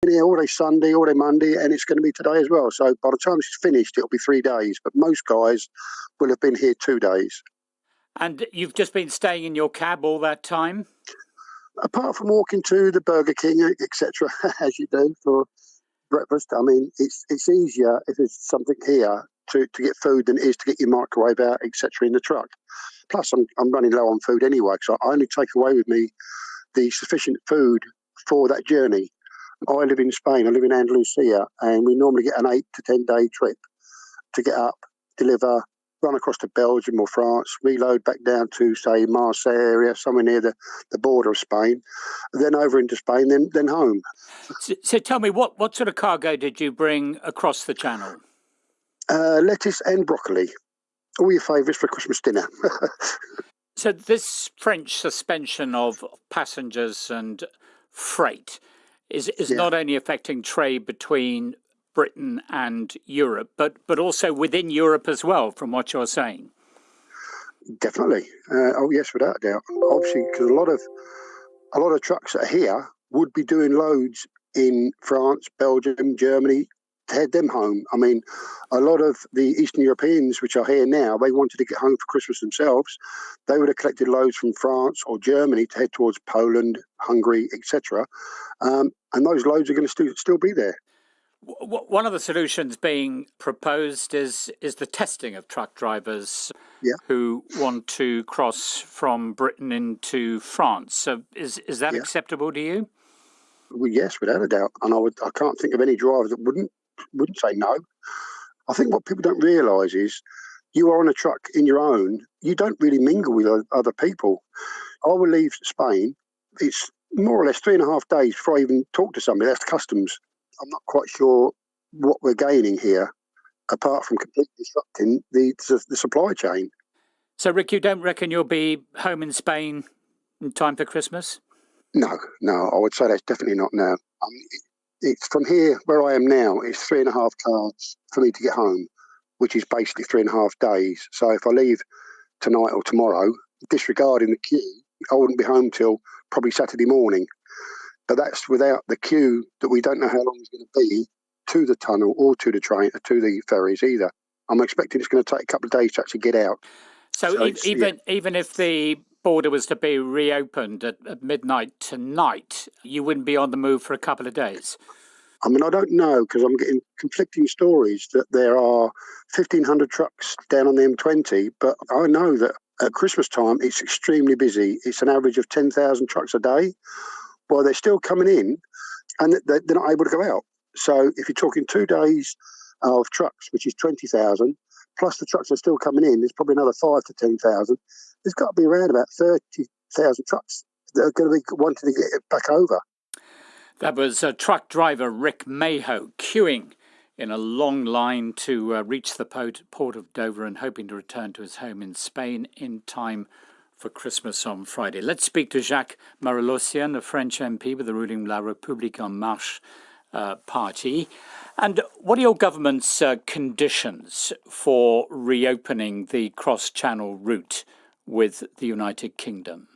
been here all day Sunday, all day Monday, and it's going to be today as well. So by the time it's finished, it'll be 3 days. But most guys will have been here 2 days. And you've just been staying in your cab all that time? Apart from walking to the Burger King, etc., as you do for breakfast, I mean, it's easier if there's something here to get food than it is to get your microwave out, etc., in the truck. Plus, I'm running low on food anyway, so I only take away with me the sufficient food for that journey. I live in Spain, I live in Andalusia, and we normally get an 8 to 10 day trip to get up, deliver, run across to Belgium or France, reload back down to, say, Marseille area, somewhere near the border of Spain, then over into Spain, then home. So tell me, what sort of cargo did you bring across the channel? Lettuce and broccoli. All your favourites for Christmas dinner. So this French suspension of passengers and freight is not only affecting trade between Britain and Europe, but also within Europe as well, from what you're saying. Definitely. Oh yes, without a doubt. Obviously, because a lot of trucks that are here would be doing loads in France, Belgium, Germany to head them home. I mean, a lot of the Eastern Europeans which are here now, they wanted to get home for Christmas themselves. They would have collected loads from France or Germany to head towards Poland, Hungary, etc. And those loads are going to still be there. One of the solutions being proposed is the testing of truck drivers who want to cross from Britain into France. So is that acceptable to you? Well, yes, without a doubt. And I can't think of any driver that wouldn't say no. I think what people don't realise is you are on a truck in your own. You don't really mingle with other people. I will leave Spain. It's more or less 3.5 days before I even talk to somebody. That's customs. I'm not quite sure what we're gaining here, apart from completely disrupting the supply chain. So, Rick, you don't reckon you'll be home in Spain in time for Christmas? No, I would say that's definitely not now. It's from here, where I am now, it's 3.5 cars for me to get home, which is basically 3.5 days. So if I leave tonight or tomorrow, disregarding the queue, I wouldn't be home till probably Saturday morning. But that's without the queue that we don't know how long it's going to be to the tunnel or to the train or to the ferries either. I'm expecting it's going to take a couple of days to actually get out. So even if the border was to be reopened at midnight tonight, you wouldn't be on the move for a couple of days? I mean, I don't know, because I'm getting conflicting stories that there are 1,500 trucks down on the M20, but I know that at Christmas time it's extremely busy. It's an average of 10,000 trucks a day. Well, they're still coming in and they're not able to go out. So if you're talking 2 days of trucks, which is 20,000, plus the trucks are still coming in, there's probably another 5 to 10,000. There's got to be around about 30,000 trucks that are going to be wanting to get it back over. That was truck driver Rick Mayhoe queuing in a long line to reach the port of Dover and hoping to return to his home in Spain in time for Christmas on Friday. Let's speak to Jacques Marolosian, a French MP with the ruling La République En Marche party. And what are your government's conditions for reopening the cross-channel route with the United Kingdom?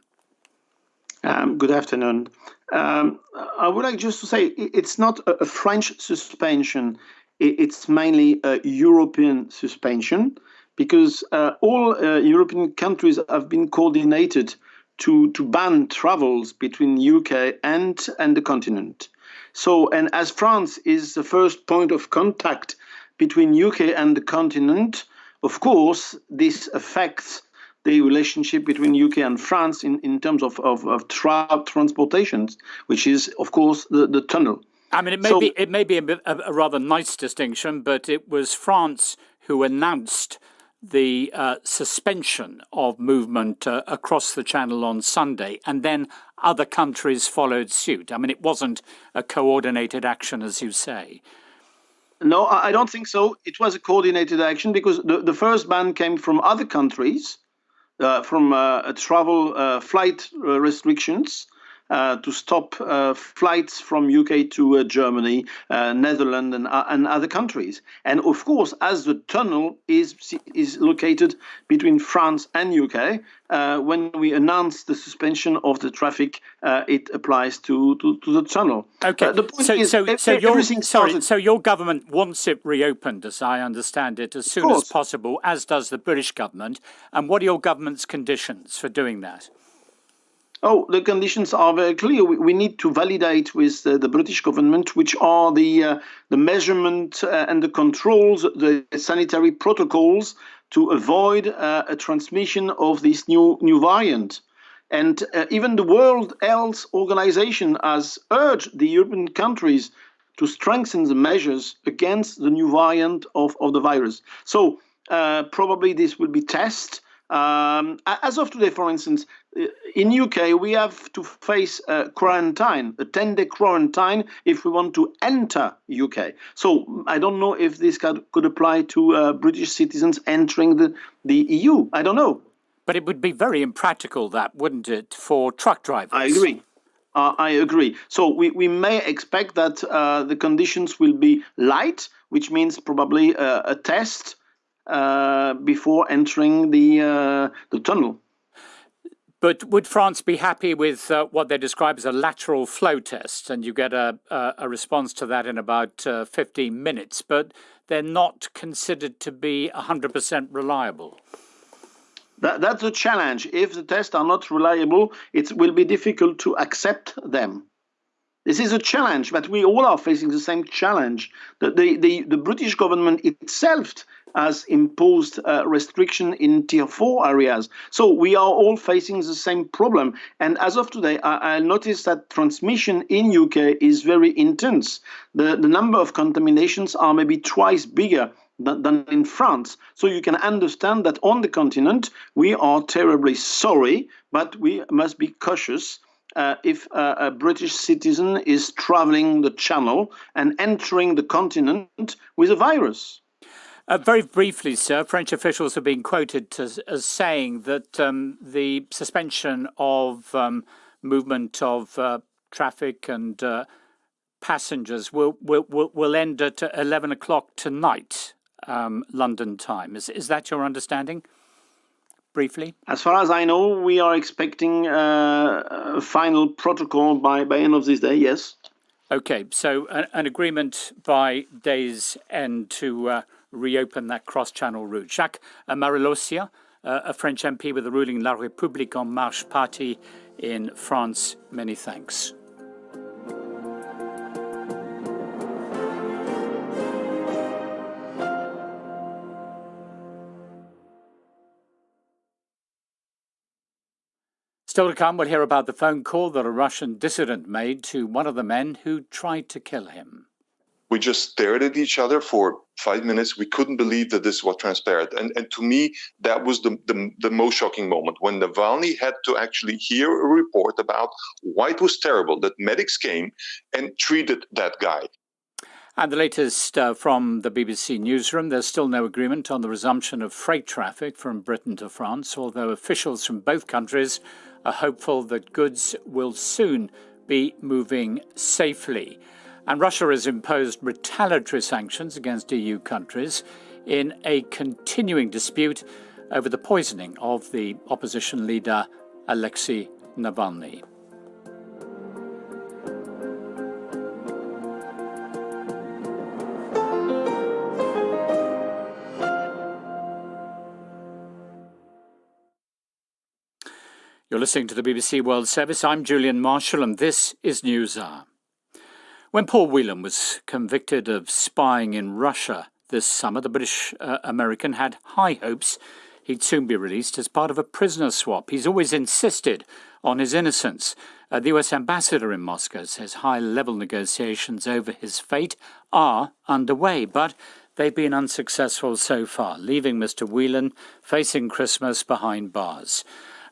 Good afternoon. I would like just to say it's not a French suspension. It's mainly a European suspension, because all European countries have been coordinated to ban travels between UK and the continent. So, and as France is the first point of contact between UK and the continent, of course, this affects the relationship between UK and France in terms of transportations, which is, of course, the tunnel. I mean, it may be a rather nice distinction, but it was France who announced the suspension of movement across the channel on Sunday, and then other countries followed suit. I mean, it wasn't a coordinated action, as you say. No, I don't think so. It was a coordinated action because the first ban came from other countries, from travel flight restrictions. to stop flights from UK to Germany, Netherlands, and other countries. And of course, as the tunnel is located between France and UK, when we announce the suspension of the traffic, it applies to the tunnel. Okay. The point is, everything started. So your government wants it reopened, as I understand it, as soon as possible, as does the British government. And what are your government's conditions for doing that? Oh, the conditions are very clear. We need to validate with the British government, which are the measurement and the controls, the sanitary protocols to avoid a transmission of this new variant. And even the World Health Organization has urged the European countries to strengthen the measures against the new variant of the virus. So probably this will be tested. As of today, for instance, in UK, we have to face quarantine, a 10-day quarantine, if we want to enter UK. So I don't know if this could apply to British citizens entering the EU. I don't know. But it would be very impractical, that, wouldn't it, for truck drivers? I agree. I agree. So we may expect that the conditions will be light, which means probably a test before entering the tunnel. But would France be happy with what they describe as a lateral flow test, and you get a response to that in about 15 minutes, but they're not considered to be 100% reliable? That's a challenge. If the tests are not reliable, it will be difficult to accept them. This is a challenge, but we all are facing the same challenge. The British government itself has imposed restriction in tier 4 areas. So we are all facing the same problem. And as of today, I noticed that transmission in UK is very intense. The number of contaminations are maybe twice bigger than in France. So you can understand that on the continent, we are terribly sorry, but we must be cautious if a British citizen is traveling the channel and entering the continent with a virus. Very briefly, sir, French officials have been quoted as saying that the suspension of movement of traffic and passengers will end at 11 o'clock tonight, London time. Is that your understanding? Briefly? As far as I know, we are expecting a final protocol by end of this day, yes. Okay, so an agreement by day's end to reopen that cross-channel route. Jacques Marilosia, a French MP with the ruling La République En Marche party in France, many thanks. Still to come, we'll hear about the phone call that a Russian dissident made to one of the men who tried to kill him. We just stared at each other for 5 minutes. We couldn't believe that this was transpired. And to me, that was the most shocking moment, when Navalny had to actually hear a report about why it was terrible that medics came and treated that guy. And the latest from the BBC newsroom, there's still no agreement on the resumption of freight traffic from Britain to France, although officials from both countries are hopeful that goods will soon be moving safely. And Russia has imposed retaliatory sanctions against EU countries in a continuing dispute over the poisoning of the opposition leader Alexei Navalny. You're listening to the BBC World Service. I'm Julian Marshall, and this is News Hour. When Paul Whelan was convicted of spying in Russia this summer, the British American had high hopes he'd soon be released as part of a prisoner swap. He's always insisted on his innocence. The US ambassador in Moscow says high-level negotiations over his fate are underway, but they've been unsuccessful so far, leaving Mr. Whelan facing Christmas behind bars.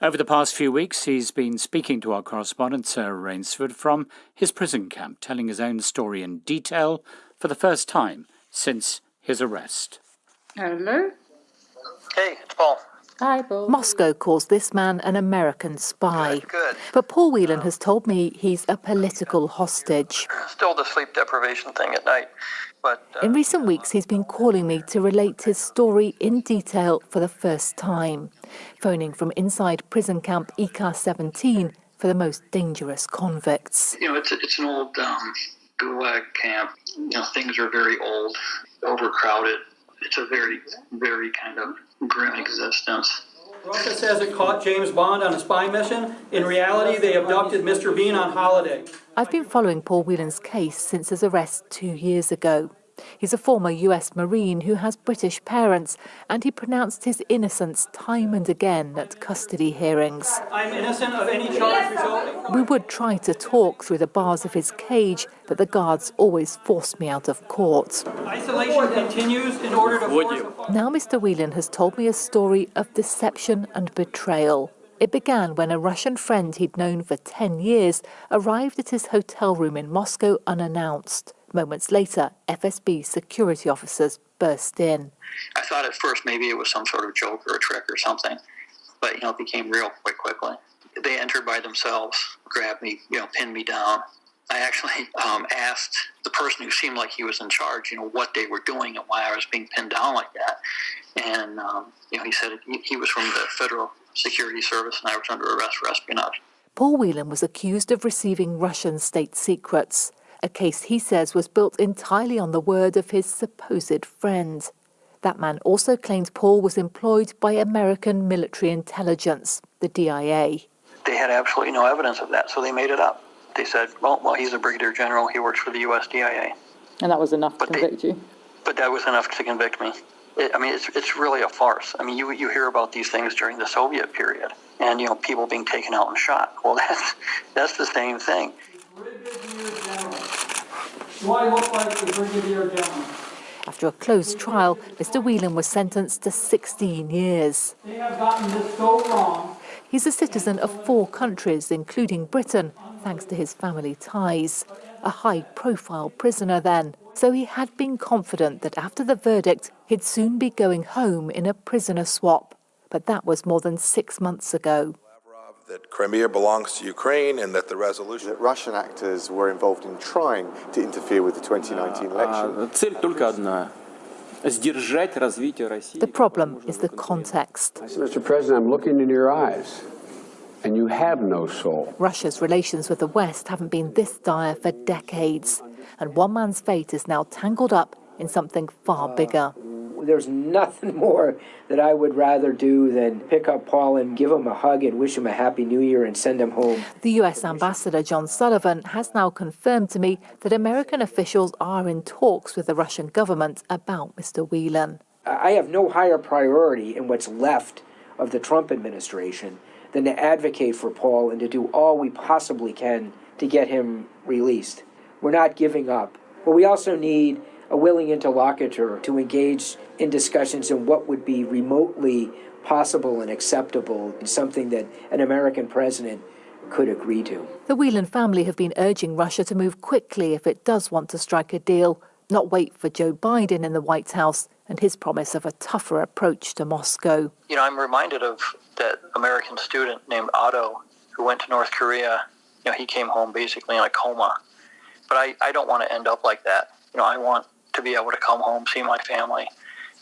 Over the past few weeks, he's been speaking to our correspondent, Sarah Rainsford, from his prison camp, telling his own story in detail for the first time since his arrest. Hello? Hey, it's Paul. Hi, Paul. Moscow calls this man an American spy. Good. But Paul Whelan has told me he's a political hostage. Still the sleep deprivation thing at night. But In recent weeks, he's been calling me to relate his story in detail for the first time, phoning from inside prison camp EK-17 for the most dangerous convicts. It's an old gulag camp. Things are very old, overcrowded. It's a very, very kind of grim existence. Russia says it caught James Bond on a spy mission. In reality, they abducted Mr. Bean on holiday. I've been following Paul Whelan's case since his arrest 2 years ago. He's a former US Marine who has British parents, and he pronounced his innocence time and again at custody hearings. I'm innocent of any charge resulting. We would try to talk through the bars of his cage, but the guards always forced me out of court. Isolation continues in order to force... Now Mr. Whelan has told me a story of deception and betrayal. It began when a Russian friend he'd known for 10 years arrived at his hotel room in Moscow unannounced. Moments later, FSB security officers burst in. I thought at first maybe it was some sort of joke or a trick or something, but it became real quickly. They entered by themselves, grabbed me, pinned me down. I actually asked the person who seemed like he was in charge, what they were doing and why I was being pinned down like that. And he said he was from the Federal Security Service and I was under arrest for espionage. Paul Whelan was accused of receiving Russian state secrets, a case he says was built entirely on the word of his supposed friend. That man also claimed Paul was employed by American military intelligence, the DIA. They had absolutely no evidence of that, so they made it up. They said, well, he's a brigadier general, he works for the US DIA. And that was enough to convict you? But that was enough to convict me. It's really a farce. You hear about these things during the Soviet period, and people being taken out and shot. Well, that's the same thing. Do I look like the brigadier general? After a closed trial, Mr. Whelan was sentenced to 16 years. They have gotten this so wrong. He's a citizen of 4 countries, including Britain, thanks to his family ties. A high-profile prisoner then, so he had been confident that after the verdict, he'd soon be going home in a prisoner swap. But that was more than 6 months ago. That Crimea belongs to Ukraine and that the resolution... That Russian actors were involved in trying to interfere with the 2019 election. The problem is the context. Mr. President, I'm looking in your eyes, and you have no soul. Russia's relations with the West haven't been this dire for decades, and one man's fate is now tangled up in something far bigger. There's nothing more that I would rather do than pick up Paul and give him a hug and wish him a happy new year and send him home. The US Ambassador John Sullivan has now confirmed to me that American officials are in talks with the Russian government about Mr. Whelan. I have no higher priority in what's left of the Trump administration than to advocate for Paul and to do all we possibly can to get him released. We're not giving up. But we also need a willing interlocutor to engage in discussions on what would be remotely possible and acceptable, and something that an American president could agree to. The Whelan family have been urging Russia to move quickly if it does want to strike a deal, not wait for Joe Biden in the White House and his promise of a tougher approach to Moscow. I'm reminded of that American student named Otto who went to North Korea. He came home basically in a coma. But I don't want to end up like that. I want to be able to come home, see my family,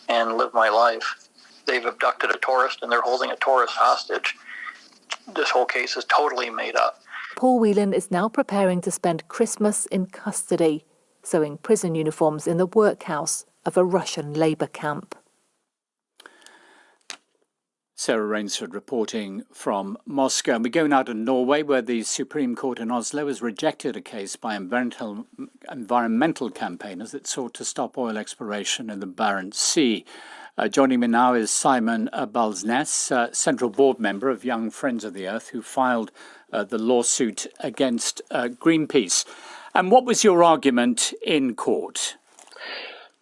and live my life. They've abducted a tourist and they're holding a tourist hostage. This whole case is totally made up. Paul Whelan is now preparing to spend Christmas in custody, sewing prison uniforms in the workhouse of a Russian labour camp. Sarah Rainsford reporting from Moscow. And we go now to Norway, where the Supreme Court in Oslo has rejected a case by environmental campaigners that sought to stop oil exploration in the Barents Sea. Joining me now is Simon Balsnes, Central Board Member of Young Friends of the Earth, who filed the lawsuit against Greenpeace. And what was your argument in court?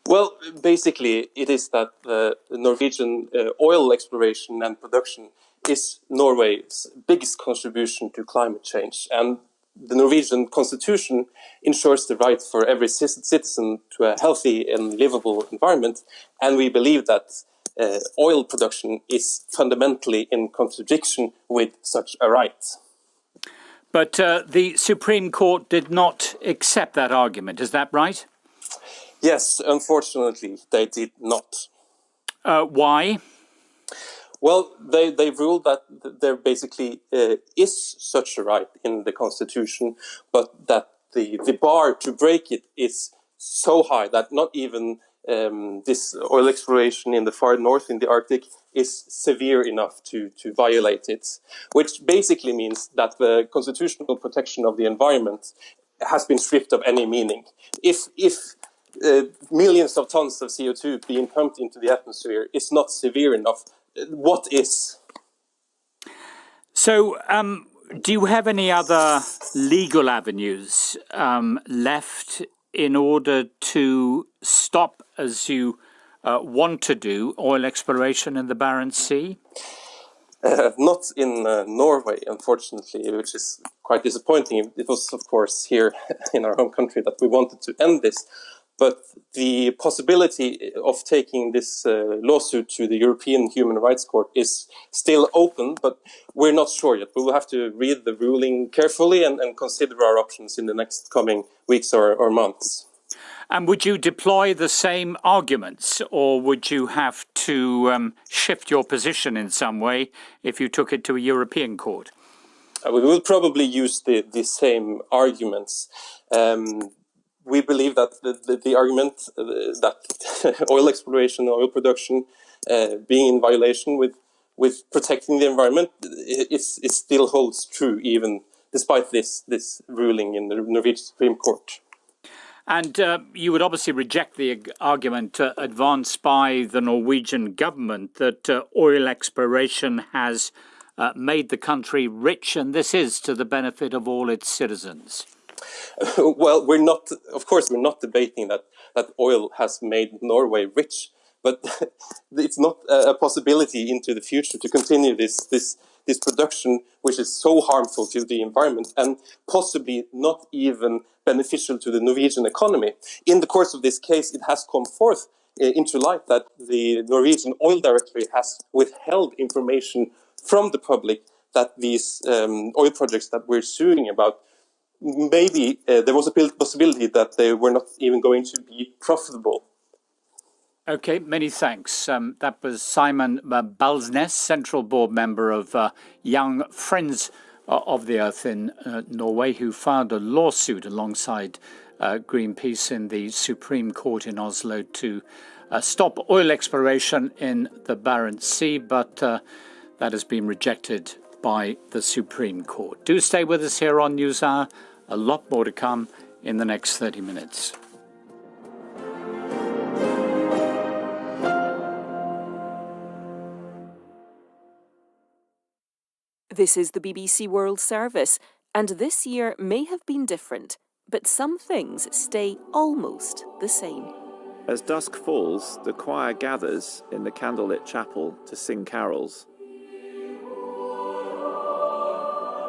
Well, basically, it is that the Norwegian oil exploration and production is Norway's biggest contribution to climate change. And the Norwegian constitution ensures the right for every citizen to a healthy and livable environment. And we believe that oil production is fundamentally in contradiction with such a right. But the Supreme Court did not accept that argument, is that right? Yes, unfortunately, they did not. Why? Well, they ruled that there basically is such a right in the Constitution, but that the bar to break it is so high that not even this oil exploration in the far north in the Arctic is severe enough to violate it, which basically means that the constitutional protection of the environment has been stripped of any meaning. If millions of tons of CO2 being pumped into the atmosphere is not severe enough, what is? So, do you have any other legal avenues left in order to stop, as you want to do, oil exploration in the Barents Sea? Not in Norway, unfortunately, which is quite disappointing. It was, of course, here in our home country that we wanted to end this. But the possibility of taking this lawsuit to the European Human Rights Court is still open, but we're not sure yet. We will have to read the ruling carefully and consider our options in the next coming weeks or months. And would you deploy the same arguments, or would you have to shift your position in some way if you took it to a European court? We will probably use the same arguments. We believe that the argument that oil exploration, oil production being in violation with protecting the environment, it still holds true, even despite this ruling in the Norwegian Supreme Court. And you would obviously reject the argument advanced by the Norwegian government that oil exploration has made the country rich, and this is to the benefit of all its citizens. Well, we're not debating that oil has made Norway rich, but it's not a possibility into the future to continue this production, which is so harmful to the environment and possibly not even beneficial to the Norwegian economy. In the course of this case, it has come forth into light that the Norwegian Oil Directorate has withheld information from the public that these oil projects that we're suing about, maybe there was a possibility that they were not even going to be profitable. Okay, many thanks. That was Simon Balsnes, Central Board Member of Young Friends of the Earth in Norway, who filed a lawsuit alongside Greenpeace in the Supreme Court in Oslo to stop oil exploration in the Barents Sea, but that has been rejected by the Supreme Court. Do stay with us here on NewsHour. A lot more to come in the next 30 minutes. This is the BBC World Service, and this year may have been different, but some things stay almost the same. As dusk falls, the choir gathers in the candlelit chapel to sing carols.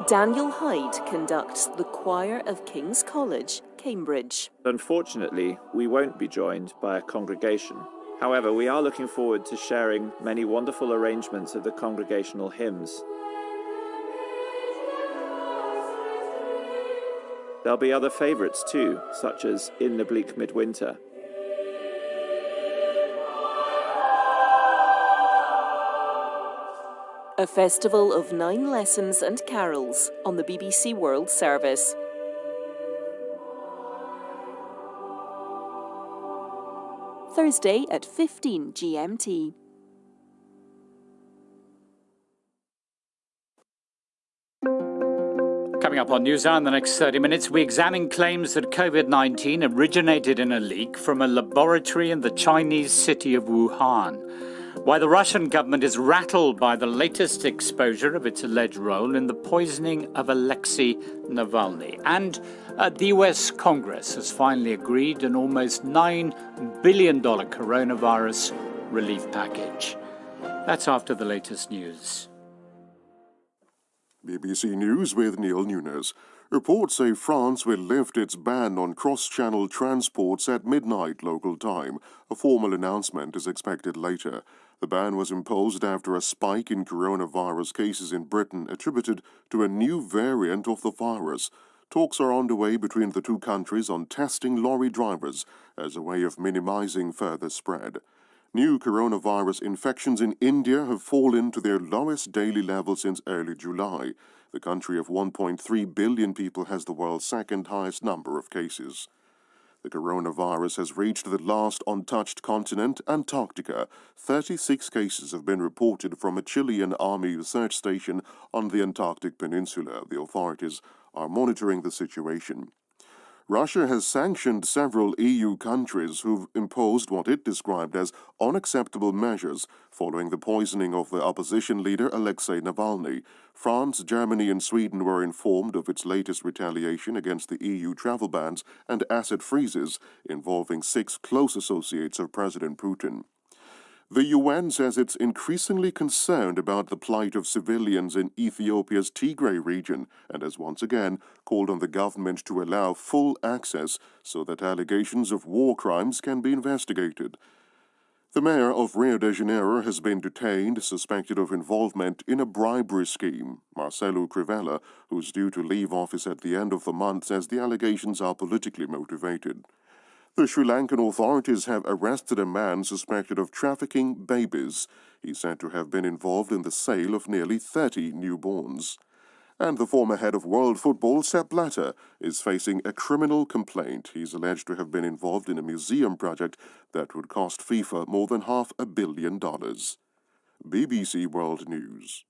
Daniel Hyde conducts the choir of King's College, Cambridge. Unfortunately, we won't be joined by a congregation. However, we are looking forward to sharing many wonderful arrangements of the congregational hymns. There'll be other favourites too, such as In the Bleak Midwinter. A festival of 9 lessons and carols on the BBC World Service. Thursday at 15 GMT. Coming up on NewsHour in the next 30 minutes, we examine claims that COVID-19 originated in a leak from a laboratory in the Chinese city of Wuhan. Why the Russian government is rattled by the latest exposure of its alleged role in the poisoning of Alexei Navalny. And the US Congress has finally agreed an almost $9 billion coronavirus relief package. That's after the latest news. BBC News with Neil Nunes. Reports say France will lift its ban on cross-channel transports at midnight local time. A formal announcement is expected later. The ban was imposed after a spike in coronavirus cases in Britain attributed to a new variant of the virus. Talks are underway between the two countries on testing lorry drivers as a way of minimizing further spread. New coronavirus infections in India have fallen to their lowest daily level since early July. The country of 1.3 billion people has the world's second highest number of cases. The coronavirus has reached the last untouched continent, Antarctica. 36 cases have been reported from a Chilean Army research station on the Antarctic Peninsula. The authorities are monitoring the situation. Russia has sanctioned several EU countries who've imposed what it described as unacceptable measures following the poisoning of the opposition leader Alexei Navalny. France, Germany and Sweden were informed of its latest retaliation against the EU travel bans and asset freezes involving 6 close associates of President Putin. The UN says it's increasingly concerned about the plight of civilians in Ethiopia's Tigray region and has once again called on the government to allow full access so that allegations of war crimes can be investigated. The mayor of Rio de Janeiro has been detained, suspected of involvement in a bribery scheme. Marcelo Crivella, who's due to leave office at the end of the month, says the allegations are politically motivated. The Sri Lankan authorities have arrested a man suspected of trafficking babies. He's said to have been involved in the sale of nearly 30 newborns. And the former head of world football, Sepp Blatter, is facing a criminal complaint. He's alleged to have been involved in a museum project that would cost FIFA more than $500 million. BBC World News.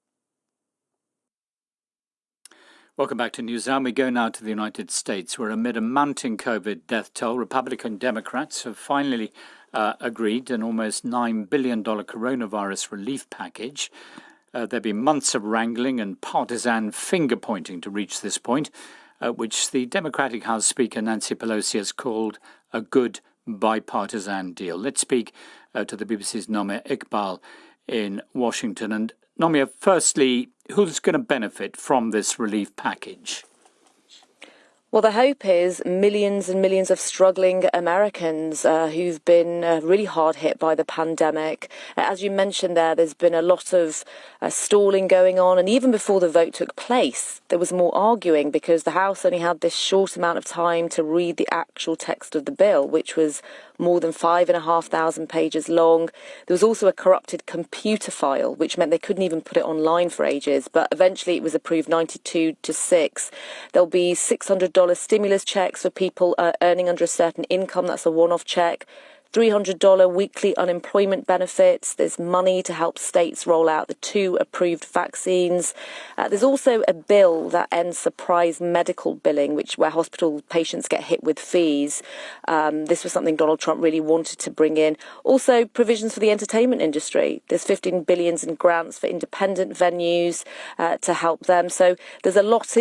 Welcome back to Newshour. We go now to the United States, where amid a mounting COVID death toll, Republican Democrats have finally agreed an almost $9 billion coronavirus relief package. There've been months of wrangling and partisan finger-pointing to reach this point, which the Democratic House Speaker Nancy Pelosi has called a good bipartisan deal. Let's speak to the BBC's Nomia Iqbal in Washington. And Nomia, firstly, who's going to benefit from this relief package? Well, the hope is millions and millions of struggling Americans who've been really hard hit by the pandemic. As you mentioned there's been a lot of stalling going on. And even before the vote took place, there was more arguing because the House only had this short amount of time to read the actual text of the bill, which was more than 5,500 pages long. There was also a corrupted computer file, which meant they couldn't even put it online for ages. But eventually it was approved 92-6. There'll be $600 stimulus checks for people earning under a certain income. That's a one-off check. $300 weekly unemployment benefits. There's money to help states roll out the 2 approved vaccines. There's also a bill that ends surprise medical billing, where hospital patients get hit with fees. This was something Donald Trump really wanted to bring in. Also, provisions for the entertainment industry. There's $15 billion in grants for independent venues to help them. So there's a lot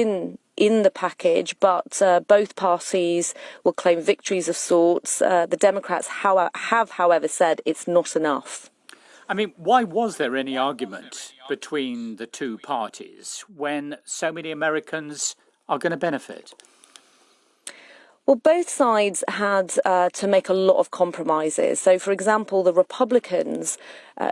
in the package, but both parties will claim victories of sorts. The Democrats have, however, said it's not enough. I mean, why was there any argument between the two parties when so many Americans are going to benefit? Well, both sides had to make a lot of compromises. So, for example, the Republicans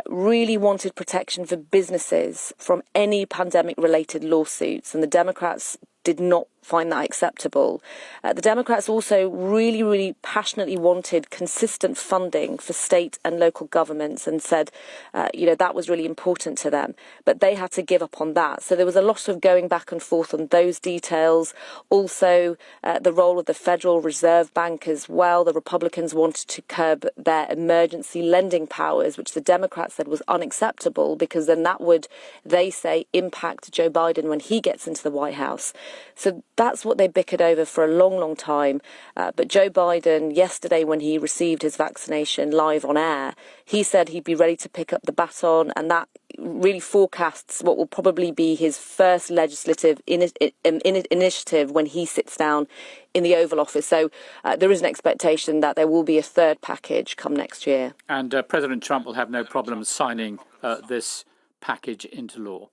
really wanted protection for businesses from any pandemic-related lawsuits, and the Democrats did not find that acceptable. The Democrats also really passionately wanted consistent funding for state and local governments and said, that was really important to them. But they had to give up on that. So there was a lot of going back and forth on those details. Also, the role of the Federal Reserve Bank as well. The Republicans wanted to curb their emergency lending powers, which the Democrats said was unacceptable because then that would, they say, impact Joe Biden when he gets into the White House. So that's what they bickered over for a long time. But Joe Biden, yesterday when he received his vaccination live on air, he said he'd be ready to pick up the baton, and that really forecasts what will probably be his first legislative initiative when he sits down in the Oval Office. So there is an expectation that there will be a third package come next year. And President Trump will have no problem signing this package into law.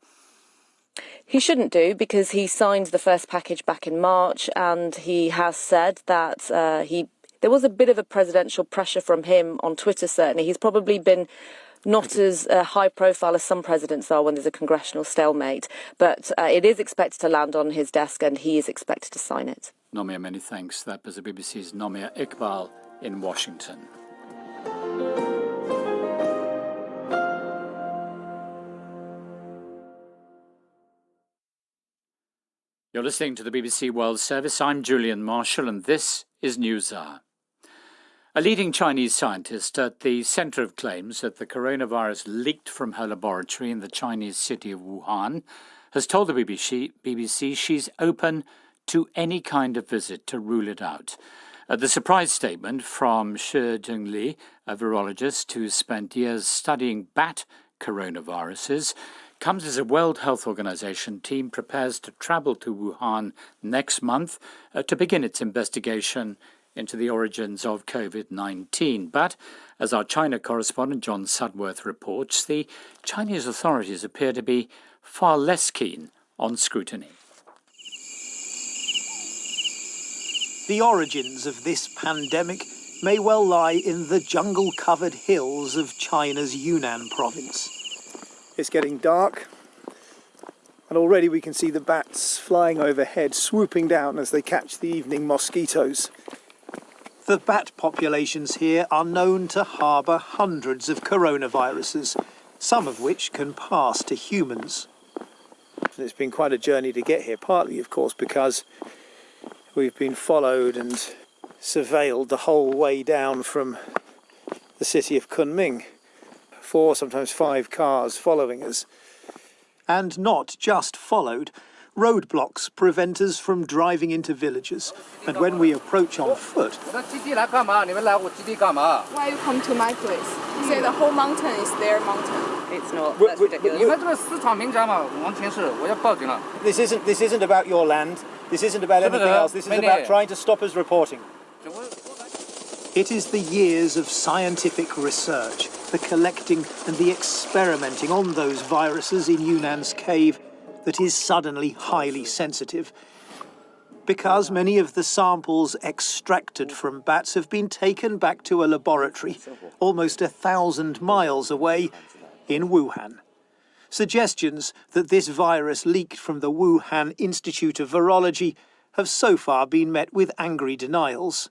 He shouldn't do, because he signed the first package back in March, and he has said that there was a bit of a presidential pressure from him on Twitter, certainly. He's probably been not as high profile as some presidents are when there's a congressional stalemate, but it is expected to land on his desk and he is expected to sign it. Nomia, many thanks. That was the BBC's Nomia Iqbal in Washington. You're listening to the BBC World Service. I'm Julian Marshall, and this is NewsHour. A leading Chinese scientist at the centre of claims that the coronavirus leaked from her laboratory in the Chinese city of Wuhan has told the BBC she's open to any kind of visit to rule it out. The surprise statement from Shi Zhengli, a virologist who spent years studying bat coronaviruses, comes as a World Health Organization team prepares to travel to Wuhan next month to begin its investigation into the origins of COVID-19. But, as our China correspondent John Sudworth reports, the Chinese authorities appear to be far less keen on scrutiny. The origins of this pandemic may well lie in the jungle-covered hills of China's Yunnan province. It's getting dark, and already we can see the bats flying overhead, swooping down as they catch the evening mosquitoes. The bat populations here are known to harbour hundreds of coronaviruses, some of which can pass to humans. And it's been quite a journey to get here, partly, of course, because we've been followed and surveilled the whole way down from the city of Kunming. 4, sometimes 5 cars following us. And not just followed. Roadblocks prevent us from driving into villages. And when we approach on foot... Why you come to my place? You say the whole mountain is their mountain. It's not. That's ridiculous. This isn't about your land. This isn't about anything else. This is about trying to stop us reporting. It is the years of scientific research, the collecting and the experimenting on those viruses in Yunnan's cave that is suddenly highly sensitive. Because many of the samples extracted from bats have been taken back to a laboratory almost 1,000 miles away in Wuhan. Suggestions that this virus leaked from the Wuhan Institute of Virology have so far been met with angry denials.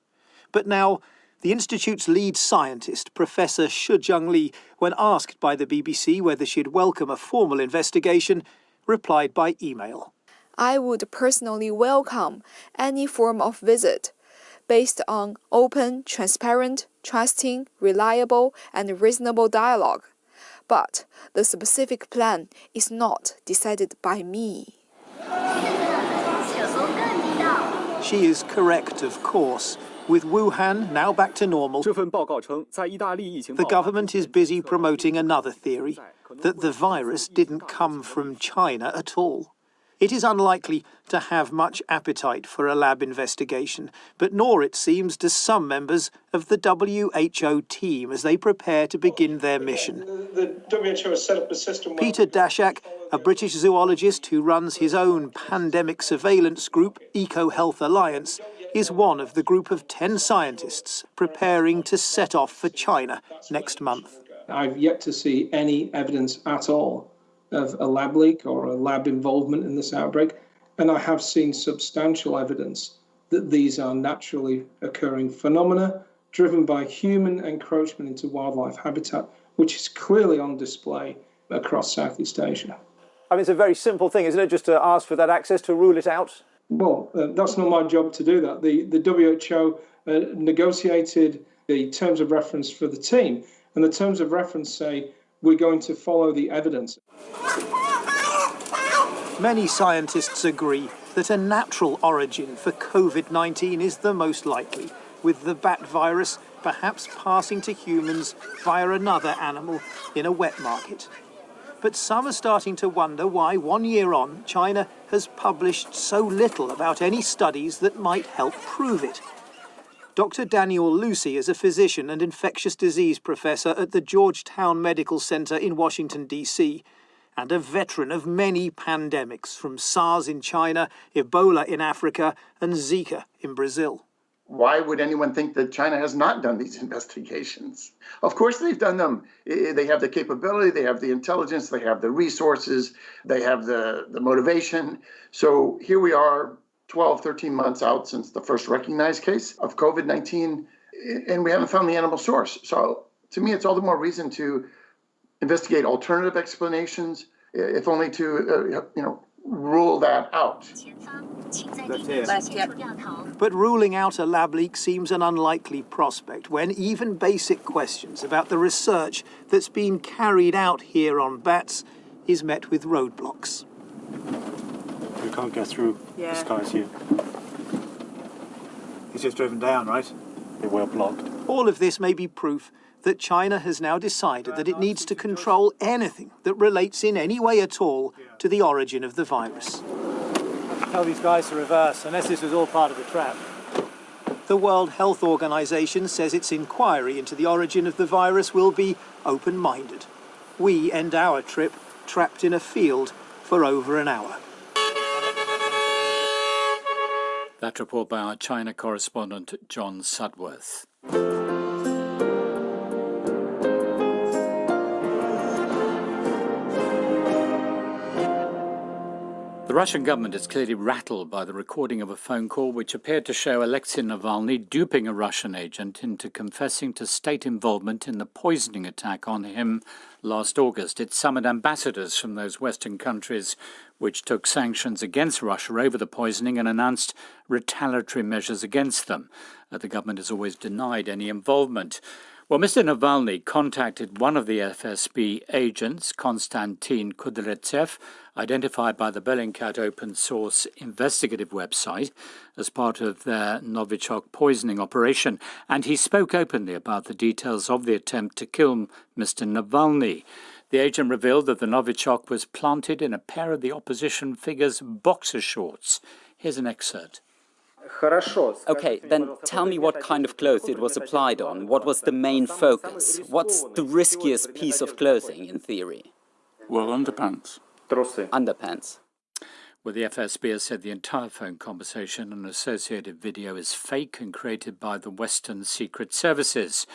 But now, the Institute's lead scientist, Professor Shi Zhengli, when asked by the BBC whether she'd welcome a formal investigation, replied by email. I would personally welcome any form of visit based on open, transparent, trusting, reliable, and reasonable dialogue. But the specific plan is not decided by me. She is correct, of course. With Wuhan now back to normal, the government is busy promoting another theory, that the virus didn't come from China at all. It is unlikely to have much appetite for a lab investigation, but nor, it seems, do some members of the WHO team as they prepare to begin their mission. The WHO has set up a system... Peter Daszak, a British zoologist who runs his own pandemic surveillance group, Eco Health Alliance, is one of the group of 10 scientists preparing to set off for China next month. I've yet to see any evidence at all of a lab leak or a lab involvement in this outbreak, and I have seen substantial evidence that these are naturally occurring phenomena driven by human encroachment into wildlife habitat, which is clearly on display across Southeast Asia. I mean, it's a very simple thing, isn't it, just to ask for that access to rule it out? Well, that's not my job to do that. The WHO negotiated the terms of reference for the team, and the terms of reference say we're going to follow the evidence. Many scientists agree that a natural origin for COVID-19 is the most likely, with the bat virus perhaps passing to humans via another animal in a wet market. But some are starting to wonder why, 1 year on, China has published so little about any studies that might help prove it. Dr. Daniel Lucy is a physician and infectious disease professor at the Georgetown Medical Center in Washington, D.C., and a veteran of many pandemics, from SARS in China, Ebola in Africa, and Zika in Brazil. Why would anyone think that China has not done these investigations? Of course they've done them. They have the capability, they have the intelligence, they have the resources, they have the motivation. So here we are 12, 13 months out since the first recognized case of COVID-19, and we haven't found the animal source. So to me, it's all the more reason to investigate alternative explanations, if only to, rule that out. But ruling out a lab leak seems an unlikely prospect when even basic questions about the research that's been carried out here on bats is met with roadblocks. We can't get through. Yeah. The skies here. It's just driven down, right? They were blocked. All of this may be proof that China has now decided that it needs to control anything that relates in any way at all to the origin of the virus. Tell these guys to reverse, unless this was all part of the trap. The World Health Organization says its inquiry into the origin of the virus will be open-minded. We end our trip trapped in a field for over an hour. That report by our China correspondent, John Sudworth. The Russian government is clearly rattled by the recording of a phone call which appeared to show Alexei Navalny duping a Russian agent into confessing to state involvement in the poisoning attack on him last August. It summoned ambassadors from those Western countries which took sanctions against Russia over the poisoning and announced retaliatory measures against them. The government has always denied any involvement. Well, Mr. Navalny contacted one of the FSB agents, Konstantin Kudryavtsev, identified by the Bellingcat open source investigative website as part of their Novichok poisoning operation, and he spoke openly about the details of the attempt to kill Mr. Navalny. The agent revealed that the Novichok was planted in a pair of the opposition figure's boxer shorts. Here's an excerpt. Okay, then tell me what kind of clothes it was applied on. What was the main focus? What's the riskiest piece of clothing, in theory? Well, underpants. Underpants. Well, the FSB has said the entire phone conversation and associated video is fake and created by the Western secret services.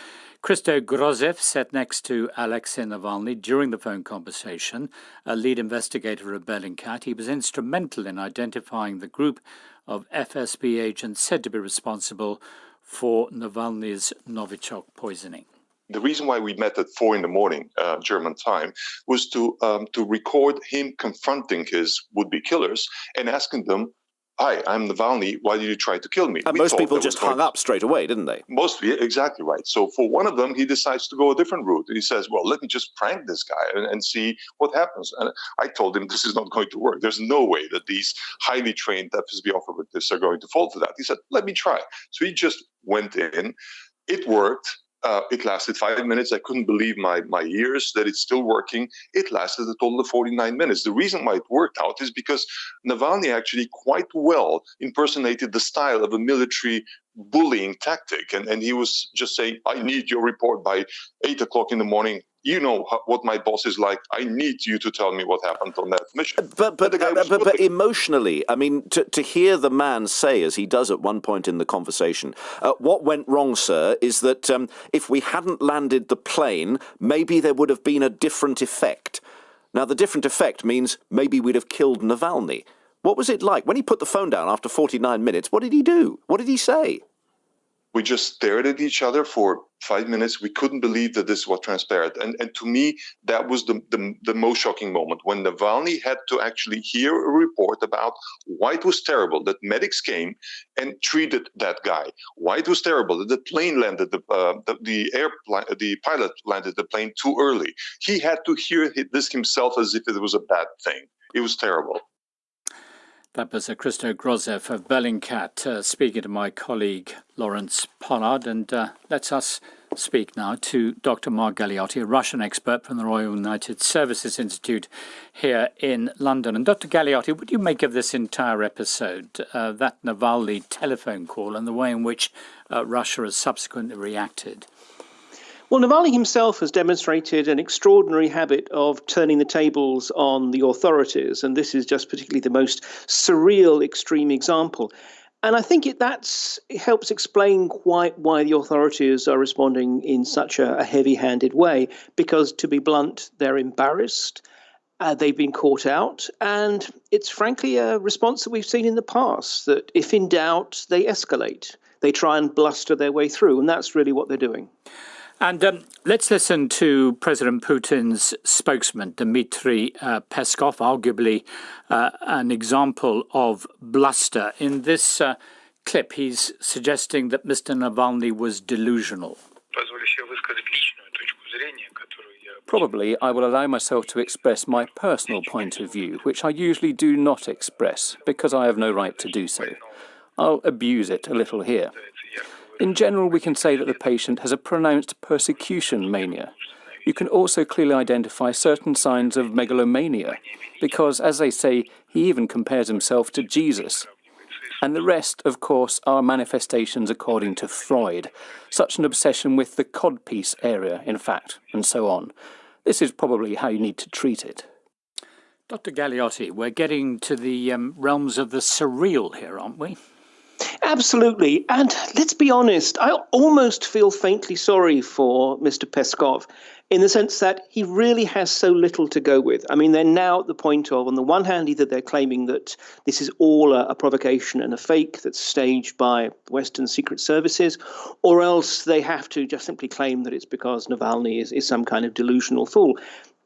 Christo Grozev sat next to Alexei Navalny during the phone conversation, a lead investigator of Bellingcat. He was instrumental in identifying the group of FSB agents said to be responsible for Navalny's Novichok poisoning. The reason why we met at 4 a.m. German time was to record him confronting his would-be killers and asking them, "Hi, I'm Navalny. Why did you try to kill me?" And most people just hung up straight away, didn't they? Exactly right. So for one of them, he decides to go a different route. He says, well, let me just prank this guy and see what happens. And I told him this is not going to work. There's no way that these highly trained FSB operatives are going to fall for that. He said, let me try. So he just went in. It worked. It lasted 5 minutes. I couldn't believe my ears that it's still working. It lasted a total of 49 minutes. The reason why it worked out is because Navalny actually quite well impersonated the style of a military bullying tactic. And he was just saying, I need your report by 8 o'clock in the morning. You know what my boss is like. I need you to tell me what happened on that mission. But emotionally, I mean, to hear the man say, as he does at one point in the conversation, what went wrong, sir, is that if we hadn't landed the plane, maybe there would have been a different effect. Now, the different effect means maybe we'd have killed Navalny. What was it like? When he put the phone down after 49 minutes, what did he do? What did he say? We just stared at each other for 5 minutes. We couldn't believe that this is what transpired. And to me, that was the most shocking moment, when Navalny had to actually hear a report about why it was terrible that medics came and treated that guy, why it was terrible that the plane landed, the pilot landed the plane too early. He had to hear this himself as if it was a bad thing. It was terrible. That was Christo Grozev of Bellingcat speaking to my colleague Lawrence Pollard. And let's us speak now to Dr. Mark Galeotti, a Russian expert from the Royal United Services Institute here in London. And Dr. Galeotti, what do you make of this entire episode, that Navalny telephone call and the way in which Russia has subsequently reacted? Well, Navalny himself has demonstrated an extraordinary habit of turning the tables on the authorities, and this is just particularly the most surreal, extreme example. And I think it helps explain quite why the authorities are responding in such a heavy-handed way, because, to be blunt, they're embarrassed. They've been caught out, and it's frankly a response that we've seen in the past, that if in doubt, they escalate. They try and bluster their way through, and that's really what they're doing. And let's listen to President Putin's spokesman, Dmitry Peskov, arguably an example of bluster. In this clip, he's suggesting that Mr. Navalny was delusional. Probably I will allow myself to express my personal point of view, which I usually do not express, because I have no right to do so. I'll abuse it a little here. In general, we can say that the patient has a pronounced persecution mania. You can also clearly identify certain signs of megalomania, because, as they say, he even compares himself to Jesus. And the rest, of course, are manifestations according to Freud, such an obsession with the codpiece area, in fact, and so on. This is probably how you need to treat it. Dr. Galliotti, we're getting to the realms of the surreal here, aren't we? Absolutely. And let's be honest, I almost feel faintly sorry for Mr. Peskov in the sense that he really has so little to go with. I mean, they're now at the point of, on the one hand, either they're claiming that this is all a provocation and a fake that's staged by Western secret services, or else they have to just simply claim that it's because Navalny is some kind of delusional fool.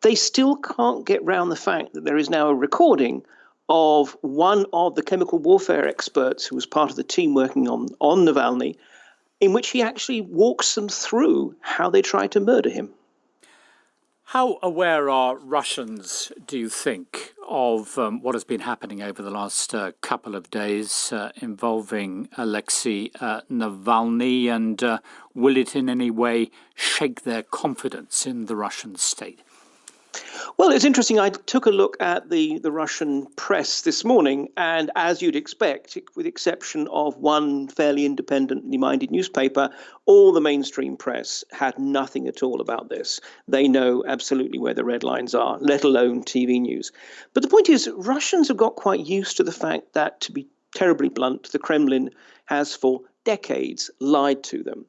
They still can't get round the fact that there is now a recording of one of the chemical warfare experts who was part of the team working on Navalny, in which he actually walks them through how they tried to murder him. How aware are Russians, do you think, of what has been happening over the last couple of days involving Alexei Navalny, and will it in any way shake their confidence in the Russian state? Well, it's interesting. I took a look at the Russian press this morning, and as you'd expect, with the exception of one fairly independently minded newspaper, all the mainstream press had nothing at all about this. They know absolutely where the red lines are, let alone TV news. But the point is, Russians have got quite used to the fact that, to be terribly blunt, the Kremlin has for decades lied to them.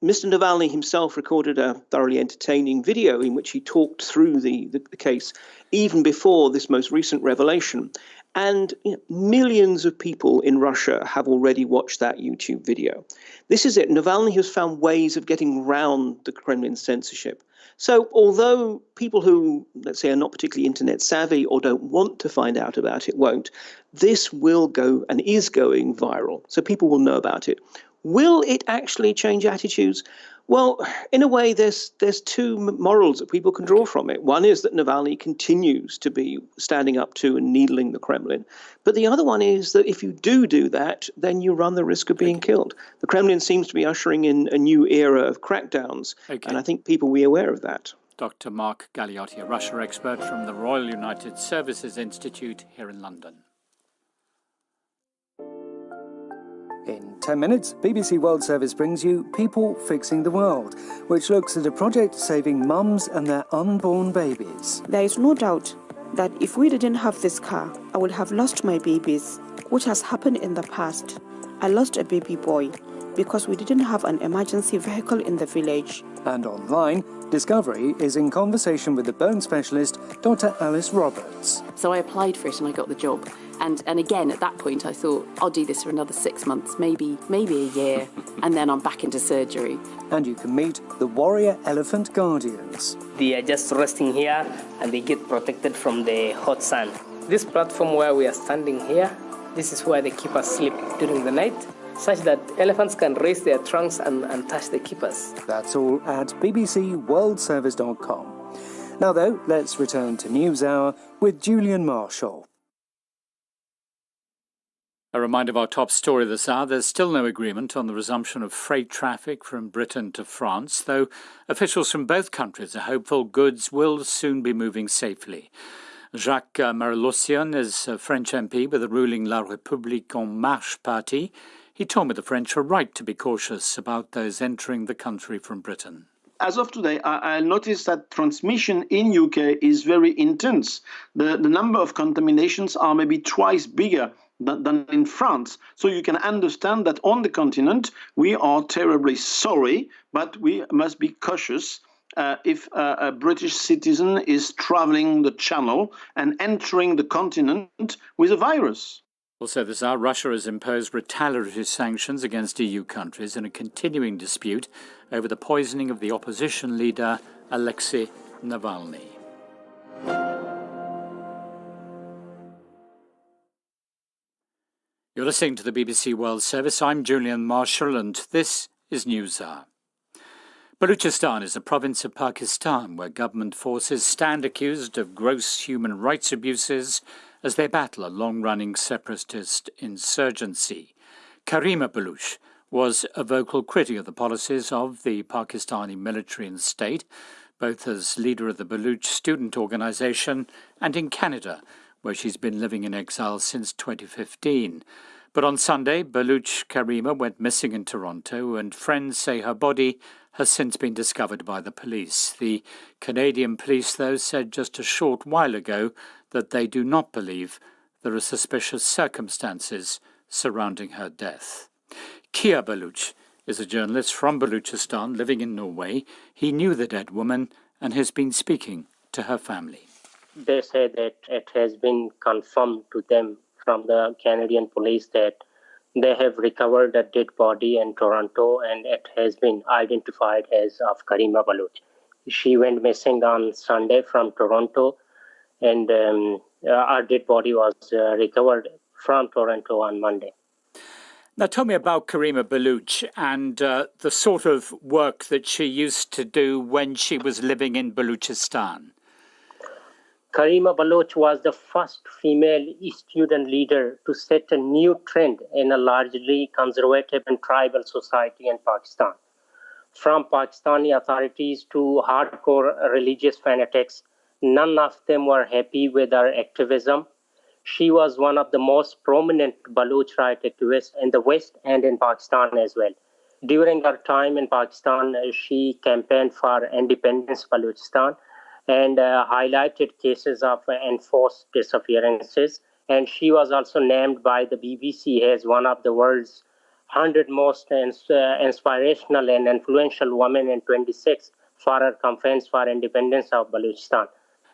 Mr. Navalny himself recorded a thoroughly entertaining video in which he talked through the case even before this most recent revelation. And millions of people in Russia have already watched that YouTube video. This is it. Navalny has found ways of getting round the Kremlin censorship. So although people who, let's say, are not particularly internet savvy or don't want to find out about it won't, this will go and is going viral. So people will know about it. Will it actually change attitudes? Well, in a way, there's two morals that people can draw from it. One is that Navalny continues to be standing up to and needling the Kremlin. But the other one is that if you do that, then you run the risk of being killed. The Kremlin seems to be ushering in a new era of crackdowns, and I think people will be aware of that. Dr. Mark Galliotti, a Russia expert from the Royal United Services Institute here in London. In 10 minutes, BBC World Service brings you People Fixing the World, which looks at a project saving mums and their unborn babies. There is no doubt that if we didn't have this car, I would have lost my babies, which has happened in the past. I lost a baby boy because we didn't have an emergency vehicle in the village. And online, Discovery is in conversation with the bone specialist, Dr. Alice Roberts. So I applied for it and I got the job. And again, at that point, I thought, I'll do this for another 6 months, maybe a year, and then I'm back into surgery. And you can meet the Warrior Elephant Guardians. They are just resting here and they get protected from the hot sun. This platform where we are standing here, this is where the keepers sleep during the night, such that elephants can raise their trunks and touch the keepers. That's all at bbcworldservice.com. Now, though, let's return to NewsHour with Julian Marshall. A reminder of our top story this hour. There's still no agreement on the resumption of freight traffic from Britain to France, though officials from both countries are hopeful goods will soon be moving safely. Jacques Marilossian is a French MP with the ruling La République En Marche party. He told me the French are right to be cautious about those entering the country from Britain. As of today, I noticed that transmission in UK is very intense. The number of contaminations are maybe twice bigger than in France. So you can understand that on the continent, we are terribly sorry, but we must be cautious if a British citizen is traveling the channel and entering the continent with a virus. Also this hour, Russia has imposed retaliatory sanctions against EU countries in a continuing dispute over the poisoning of the opposition leader Alexei Navalny. You're listening to the BBC World Service. I'm Julian Marshall, and this is News Hour. Balochistan is a province of Pakistan where government forces stand accused of gross human rights abuses as they battle a long-running separatist insurgency. Karima Baloch was a vocal critic of the policies of the Pakistani military and state, both as leader of the Baloch student organisation and in Canada, where she's been living in exile since 2015. But on Sunday, Baloch Karima went missing in Toronto, and friends say her body has since been discovered by the police. The Canadian police, though, said just a short while ago that they do not believe there are suspicious circumstances surrounding her death. Kia Baloch is a journalist from Balochistan living in Norway. He knew the dead woman and has been speaking to her family. They say that it has been confirmed to them from the Canadian police that they have recovered a dead body in Toronto and it has been identified as of Karima Baloch. She went missing on Sunday from Toronto, and our dead body was recovered from Toronto on Monday. Now tell me about Karima Baloch and the sort of work that she used to do when she was living in Balochistan. Karima Baloch was the first female student leader to set a new trend in a largely conservative and tribal society in Pakistan. From Pakistani authorities to hardcore religious fanatics, none of them were happy with her activism. She was one of the most prominent Baloch right activists in the West and in Pakistan as well. During her time in Pakistan, she campaigned for independence Balochistan and highlighted cases of enforced disappearances. And she was also named by the BBC as one of the world's 100 most inspirational and influential women in 26 for her campaigns for independence of Balochistan.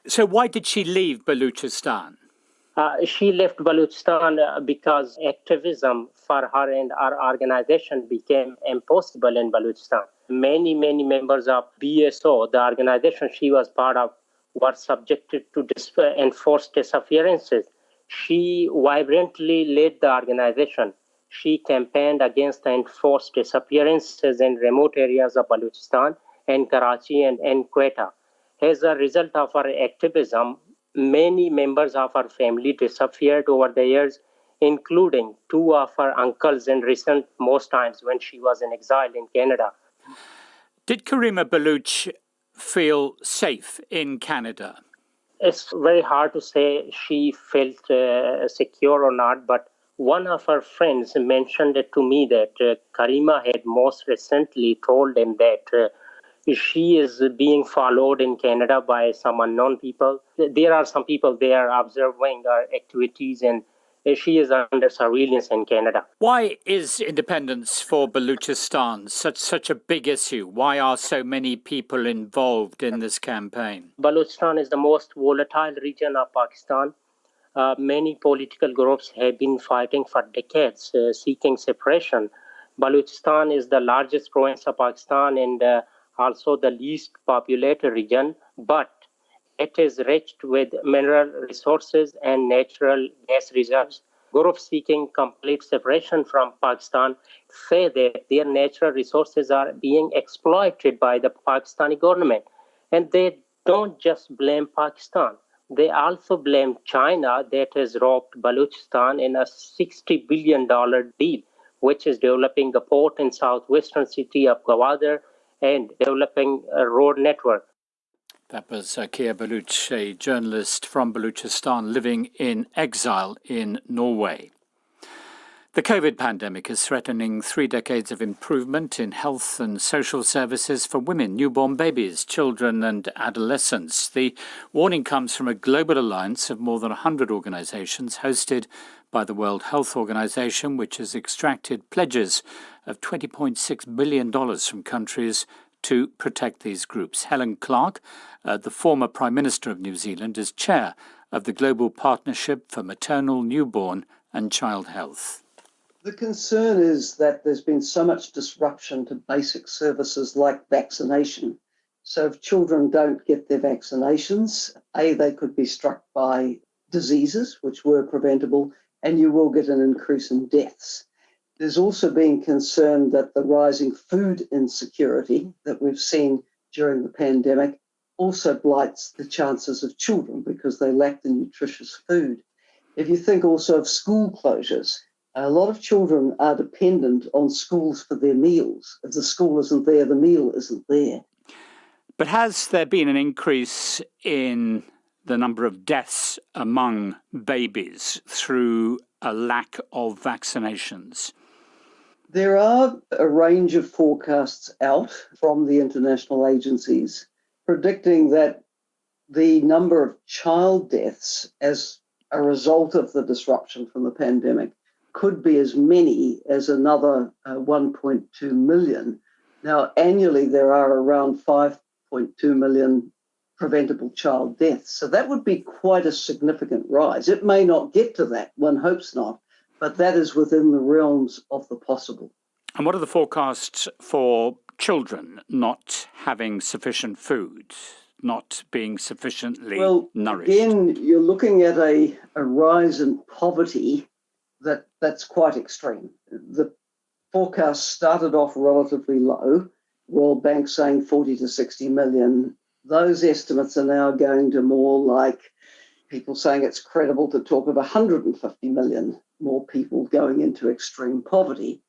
So why did she leave Balochistan? She left Balochistan because activism for her and her organization became impossible in Balochistan. Many members of BSO, the organization she was part of, were subjected to enforced disappearances. She vibrantly led the organization. She campaigned against the enforced disappearances in remote areas of Balochistan and Karachi and Quetta. As a result of her activism, many members of her family disappeared over the years, including two of her uncles in most times when she was in exile in Canada. Did Karima Baloch feel safe in Canada? It's very hard to say she felt secure or not, but one of her friends mentioned it to me that Karima had most recently told him that she is being followed in Canada by some unknown people. There are some people there observing her activities, and she is under surveillance in Canada. Why is independence for Balochistan such a big issue? Why are so many people involved in this campaign? Balochistan is the most volatile region of Pakistan. Many political groups have been fighting for decades, seeking separation. Balochistan is the largest province of Pakistan and also the least populated region, but it is rich with mineral resources and natural gas reserves. Groups seeking complete separation from Pakistan say that their natural resources are being exploited by the Pakistani government. And they don't just blame Pakistan. They also blame China that has robbed Balochistan in a $60 billion deal, which is developing a port in southwestern city of Gwadar and developing a road network. That was Kia Baloch, a journalist from Balochistan living in exile in Norway. The COVID pandemic is threatening 3 decades of improvement in health and social services for women, newborn babies, children and adolescents. The warning comes from a global alliance of more than 100 organisations hosted by the World Health Organization, which has extracted pledges of $20.6 billion from countries to protect these groups. Helen Clark, the former Prime Minister of New Zealand, is chair of the Global Partnership for Maternal, Newborn and Child Health. The concern is that there's been so much disruption to basic services like vaccination. So if children don't get their vaccinations, they could be struck by diseases which were preventable, and you will get an increase in deaths. There's also been concern that the rising food insecurity that we've seen during the pandemic also blights the chances of children because they lack the nutritious food. If you think also of school closures, a lot of children are dependent on schools for their meals. If the school isn't there, the meal isn't there. But has there been an increase in the number of deaths among babies through a lack of vaccinations? There are a range of forecasts out from the international agencies predicting that the number of child deaths as a result of the disruption from the pandemic could be as many as another 1.2 million. Now, annually, there are around 5.2 million preventable child deaths. So that would be quite a significant rise. It may not get to that, one hopes not, but that is within the realms of the possible. And what are the forecasts for children not having sufficient food, not being sufficiently nourished? Again, you're looking at a rise in poverty that's quite extreme. The forecast started off relatively low, World Bank saying 40 to 60 million. Those estimates are now going to more like people saying it's credible to talk of 150 million more people going into extreme poverty.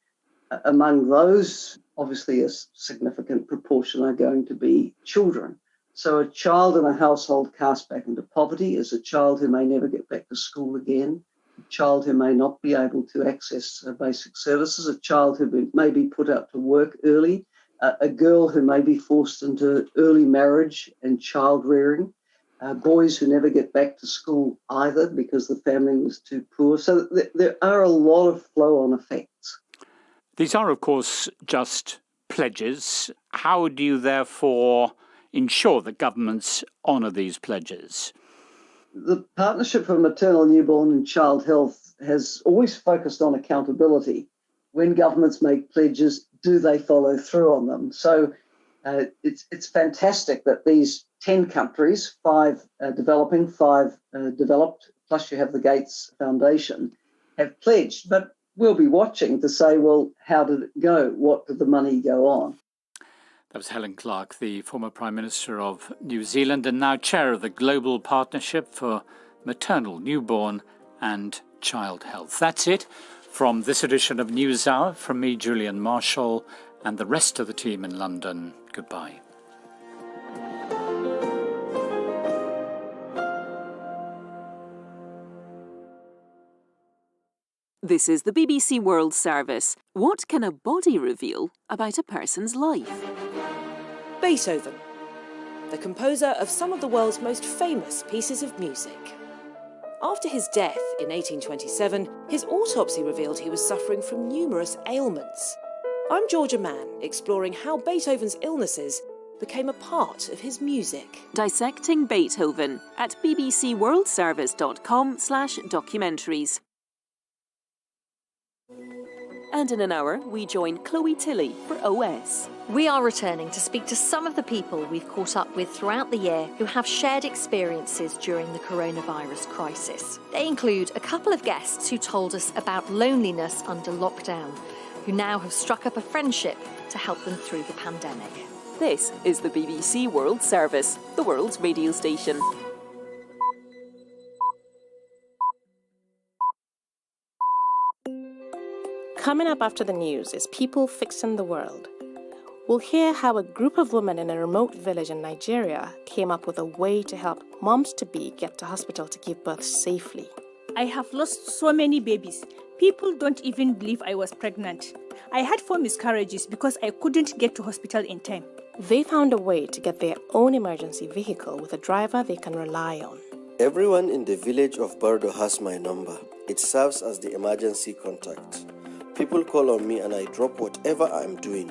Among those, obviously a significant proportion are going to be children. So a child in a household cast back into poverty is a child who may never get back to school again, a child who may not be able to access basic services, a child who may be put out to work early, a girl who may be forced into early marriage and child rearing, boys who never get back to school either because the family was too poor. So there are a lot of flow-on effects. These are, of course, just pledges. How do you therefore ensure that governments honour these pledges? The Partnership for Maternal, Newborn and Child Health has always focused on accountability. When governments make pledges, do they follow through on them? So it's fantastic that these 10 countries, 5 developing, 5 developed, plus you have the Gates Foundation, have pledged. But we'll be watching to say, well, how did it go? What did the money go on? That was Helen Clark, the former Prime Minister of New Zealand and now chair of the Global Partnership for Maternal, Newborn and Child Health. That's it from this edition of NewsHour. From me, Julian Marshall, and the rest of the team in London. Goodbye. This is the BBC World Service. What can a body reveal about a person's life? Beethoven, the composer of some of the world's most famous pieces of music. After his death in 1827, his autopsy revealed he was suffering from numerous ailments. I'm Georgia Mann, exploring how Beethoven's illnesses became a part of his music. Dissecting Beethoven at bbcworldservice.com/documentaries. And in an hour, we join Chloe Tilley for OS. We are returning to speak to some of the people we've caught up with throughout the year who have shared experiences during the coronavirus crisis. They include a couple of guests who told us about loneliness under lockdown, who now have struck up a friendship to help them through the pandemic. This is the BBC World Service, the world's radio station. Coming up after the news is People Fixing the World. We'll hear how a group of women in a remote village in Nigeria came up with a way to help moms-to-be get to hospital to give birth safely. I have lost so many babies. People don't even believe I was pregnant. I had 4 miscarriages because I couldn't get to hospital in time. They found a way to get their own emergency vehicle with a driver they can rely on. Everyone in the village of Bardo has my number. It serves as the emergency contact. People call on me and I drop whatever I'm doing,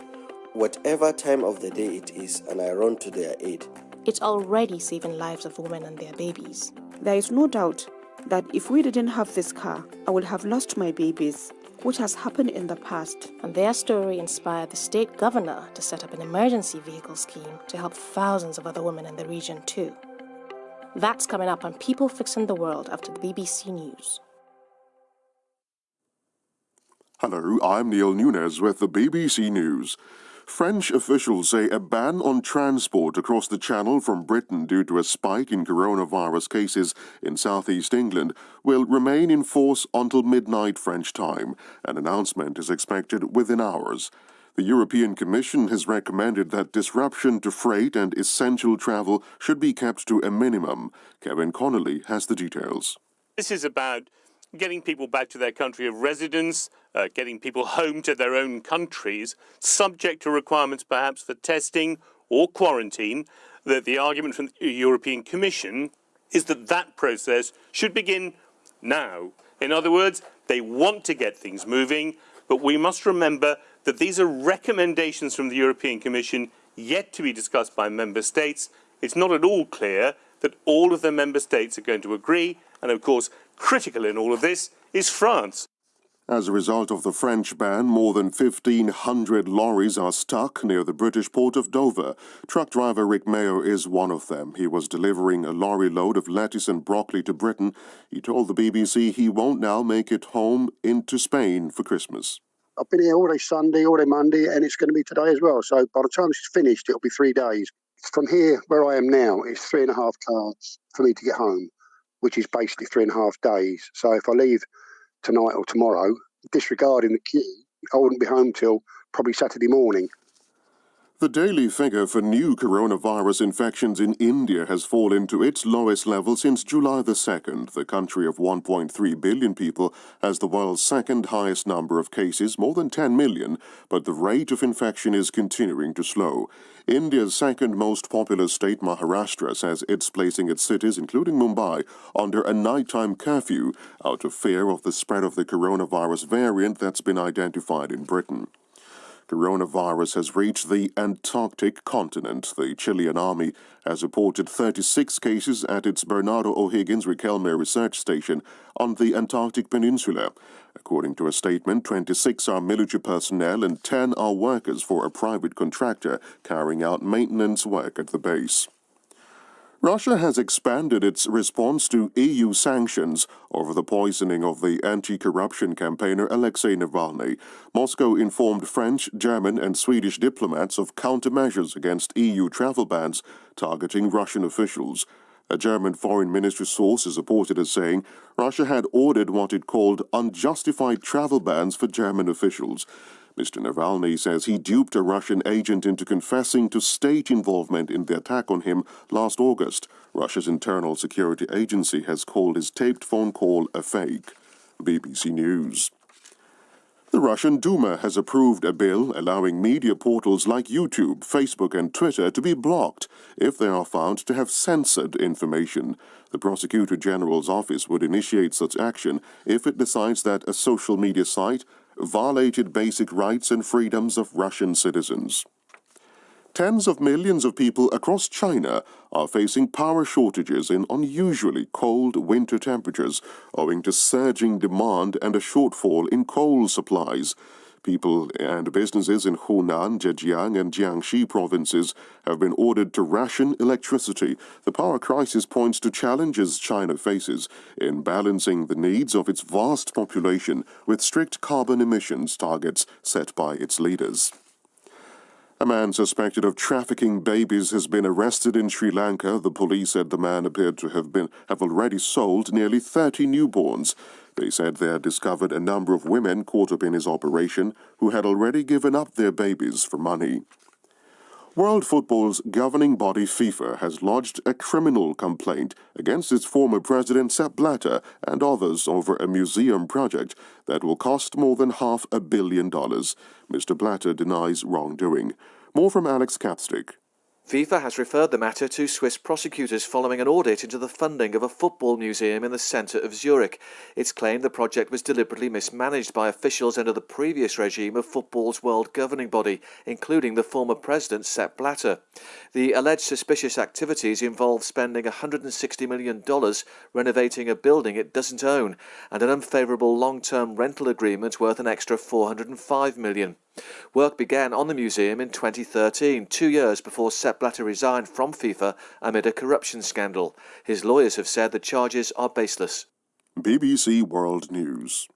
whatever time of the day it is, and I run to their aid. It's already saving lives of women and their babies. There is no doubt that if we didn't have this car, I would have lost my babies, which has happened in the past. And their story inspired the state governor to set up an emergency vehicle scheme to help thousands of other women in the region too. That's coming up on People Fixing the World after the BBC News. Hello, I'm Neil Nunes with the BBC News. French officials say a ban on transport across the Channel from Britain due to a spike in coronavirus cases in southeast England will remain in force until midnight French time. An announcement is expected within hours. The European Commission has recommended that disruption to freight and essential travel should be kept to a minimum. Kevin Connolly has the details. This is about getting people back to their country of residence, getting people home to their own countries, subject to requirements perhaps for testing or quarantine. The argument from the European Commission is that that process should begin now. In other words, they want to get things moving, but we must remember that these are recommendations from the European Commission yet to be discussed by member states. It's not at all clear that all of the member states are going to agree, and of course, critical in all of this is France. As a result of the French ban, more than 1,500 lorries are stuck near the British port of Dover. Truck driver Rick Mayo is one of them. He was delivering a lorry load of lettuce and broccoli to Britain. He told the BBC he won't now make it home into Spain for Christmas. I've been here all day Sunday, all day Monday, and it's going to be today as well. So by the time it's finished, it'll be 3 days. From here, where I am now, it's 3.5 cars for me to get home, which is basically 3.5 days. So if I leave tonight or tomorrow, disregarding the queue, I wouldn't be home till probably Saturday morning. The daily figure for new coronavirus infections in India has fallen to its lowest level since July the 2nd. The country of 1.3 billion people has the world's second highest number of cases, more than 10 million, but the rate of infection is continuing to slow. India's second most populous state, Maharashtra, says it's placing its cities, including Mumbai, under a nighttime curfew out of fear of the spread of the coronavirus variant that's been identified in Britain. Coronavirus has reached the Antarctic continent. The Chilean army has reported 36 cases at its Bernardo O'Higgins Riquelme research station on the Antarctic Peninsula. According to a statement, 26 are military personnel and 10 are workers for a private contractor carrying out maintenance work at the base. Russia has expanded its response to EU sanctions over the poisoning of the anti-corruption campaigner Alexei Navalny. Moscow informed French, German and Swedish diplomats of countermeasures against EU travel bans targeting Russian officials. A German foreign ministry source is reported as saying Russia had ordered what it called unjustified travel bans for German officials. Mr. Navalny says he duped a Russian agent into confessing to state involvement in the attack on him last August. Russia's internal security agency has called his taped phone call a fake. BBC News. The Russian Duma has approved a bill allowing media portals like YouTube, Facebook and Twitter to be blocked if they are found to have censored information. The Prosecutor General's office would initiate such action if it decides that a social media site violated basic rights and freedoms of Russian citizens. Tens of millions of people across China are facing power shortages in unusually cold winter temperatures owing to surging demand and a shortfall in coal supplies. People and businesses in Hunan, Zhejiang and Jiangxi provinces have been ordered to ration electricity. The power crisis points to challenges China faces in balancing the needs of its vast population with strict carbon emissions targets set by its leaders. A man suspected of trafficking babies has been arrested in Sri Lanka. The police said the man appeared to have already sold nearly 30 newborns. They said they had discovered a number of women caught up in his operation who had already given up their babies for money. World Football's governing body FIFA has lodged a criminal complaint against its former president Sepp Blatter and others over a museum project that will cost more than $500 million. Mr. Blatter denies wrongdoing. More from Alex Capstick. FIFA has referred the matter to Swiss prosecutors following an audit into the funding of a football museum in the centre of Zurich. It's claimed the project was deliberately mismanaged by officials under the previous regime of football's world governing body, including the former president Sepp Blatter. The alleged suspicious activities involve spending $160 million renovating a building it doesn't own and an unfavourable long-term rental agreement worth an extra $405 million. Work began on the museum in 2013, 2 years before Sepp Blatter resigned from FIFA amid a corruption scandal. His lawyers have said the charges are baseless. BBC World News.